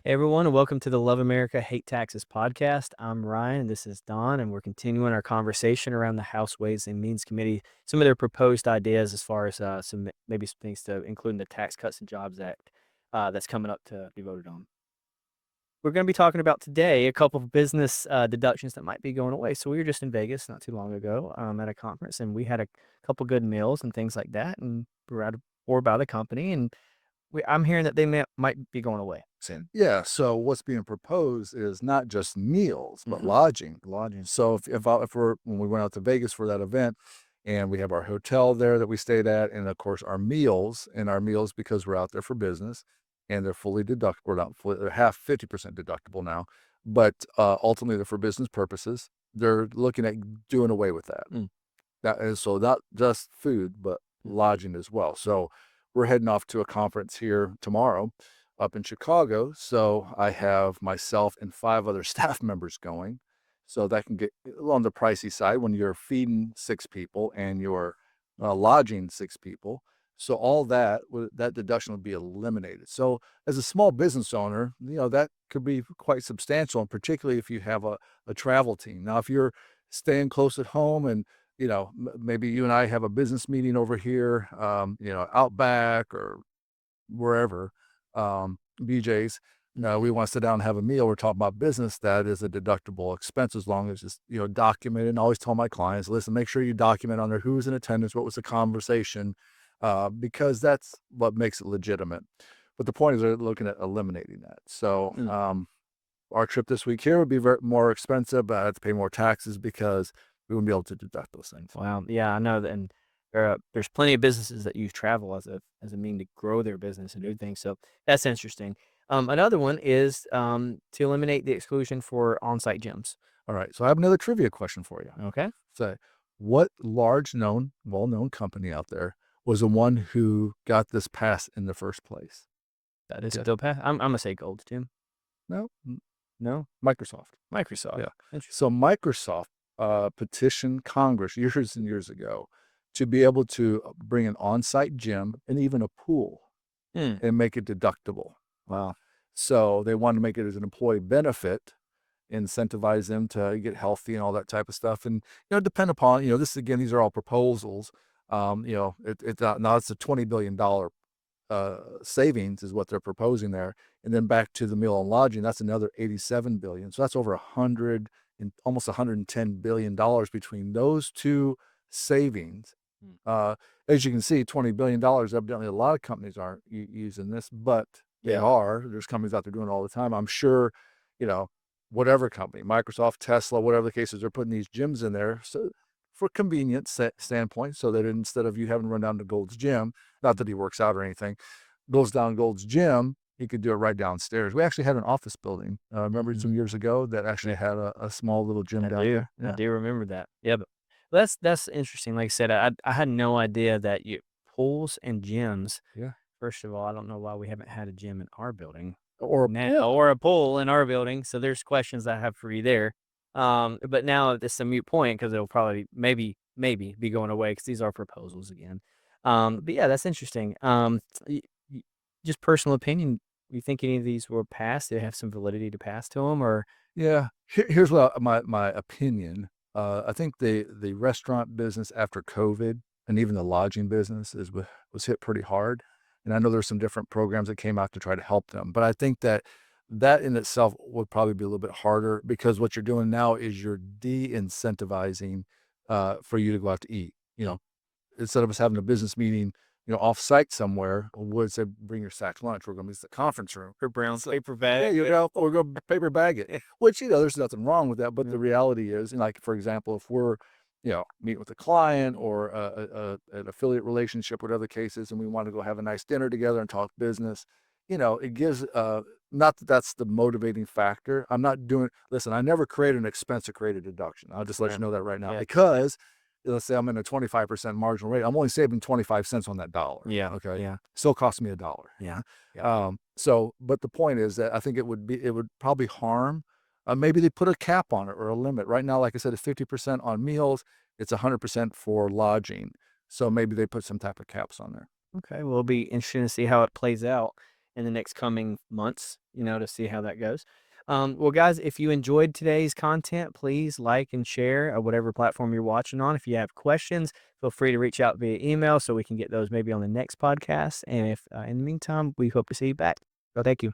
Hey everyone, and welcome to the Love America Hate Taxes podcast. I'm Ryan, and this is Don, and we're continuing our conversation around the House Ways and Means Committee, some of their proposed ideas as far as maybe some things to include in the Tax Cuts and Jobs Act that's coming up to be voted on. We're going to be talking about today a couple of business deductions that might be going away. So we were just in Vegas not too long ago at a conference, and we had a couple good meals and things like that, and we're at or about the company, and I'm hearing that might be going away soon. Yeah, so what's being proposed is not just meals, but Mhm. lodging. Lodging. So if we're when we went out to Vegas for that event, and we have our hotel there that we stayed at, and of course our meals because we're out there for business, and they're fully deductible. Not fully, they're half 50% deductible now, but ultimately they're for business purposes. They're looking at doing away with that. Mm. That is so not just food, but lodging as well. So we're heading off to a conference here tomorrow up in Chicago. So I have myself and 5 other staff members going. So that can get a little on the pricey side when you're feeding 6 people and you're lodging 6 people. So all that deduction would be eliminated. So as a small business owner, that could be quite substantial, and particularly if you have a travel team. Now, if you're staying close at home and maybe you and I have a business meeting over here, out back or wherever, BJ's. No, we want to sit down and have a meal. We're talking about business. That is a deductible expense as long as it's documented. And I always tell my clients, listen, make sure you document on there who was in attendance, what was the conversation, because that's what makes it legitimate. But the point is, they're looking at eliminating that. So Mm. our trip this week here would be more expensive, but I have to pay more taxes because we wouldn't be able to deduct those things. Wow. Yeah, I know that, and there's plenty of businesses that use travel as a mean to grow their business and do things. So that's interesting. Another one is to eliminate the exclusion for on-site gyms. All right. So I have another trivia question for you. Okay, So, what well-known company out there was the one who got this passed in the first place? that is Okay. still pass. I'm gonna say Gold's Gym. No, No, Microsoft. Microsoft. Yeah. Interesting. So Microsoft petitioned Congress years and years ago to be able to bring an on-site gym and even a pool Hmm. and make it deductible. Wow. So they wanted to make it as an employee benefit, incentivize them to get healthy and all that type of stuff. And, depend upon, this again, these are all proposals. Now it's a $20 billion savings is what they're proposing there. And then back to the meal and lodging, that's another 87 billion. So that's over 100 and almost 110 billion dollars between those two savings. Hmm. Uh, as you can see, $20 billion, evidently a lot of companies aren't using this, but they Yeah. are. There's companies out there doing it all the time. I'm sure, you know, whatever company, Microsoft, Tesla, whatever the case is, they're putting these gyms in there. So for convenience standpoint, so that instead of you having to run down to Gold's Gym, not that he works out or anything, goes down Gold's Gym, he could do it right downstairs. We actually had an office building, remember Mhm. some years ago that actually Yeah. had a small little gym I down do. there. I Yeah. do remember that. Yeah, but that's interesting. Like I said, I had no idea that you pools and gyms. Yeah. First of all, I don't know why we haven't had a gym in our building Or now or a pool in our building. So there's questions I have for you there. But now it's a mute point because it'll probably maybe be going away because these are proposals again. But yeah, that's interesting. Y- y- just personal opinion. You think any of these will pass? They have some validity to pass to them, or yeah, here's what my opinion. I think the restaurant business after COVID and even the lodging business was hit pretty hard. And I know there's some different programs that came out to try to help them, but I think that in itself would probably be a little bit harder because what you're doing now is you're de-incentivizing for you to go out to eat. Instead of us having a business meeting, off-site somewhere, would say, "Bring your sack lunch. We're gonna use the conference room." or brown So paper yeah, bag? we're gonna paper bag it, which, there's nothing wrong with that, but Yeah. the reality is, like, for example, if we're, meeting with a client or an affiliate relationship, whatever the case is, and we wanna go have a nice dinner together and talk business, it gives, not that that's the motivating factor. I'm not doing listen, I never create an expense to create a deduction. I'll just let Yeah. you know that right now Yeah. because let's say I'm in a 25% marginal rate. I'm only saving 25 cents on that dollar. Yeah. Okay. Yeah. Still cost me a dollar. Yeah. Yeah. But the point is that I think it would probably harm. Maybe they put a cap on it or a limit. Right now, like I said, it's 50% on meals. It's 100% for lodging. So maybe they put some type of caps on there. Okay. Well, it'll be interesting to see how it plays out. in the next coming months, to see how that goes. Well, guys, if you enjoyed today's content, please like and share whatever platform you're watching on. If you have questions, feel free to reach out via email so we can get those maybe on the next podcast. And if in the meantime, we hope to see you back. So thank you.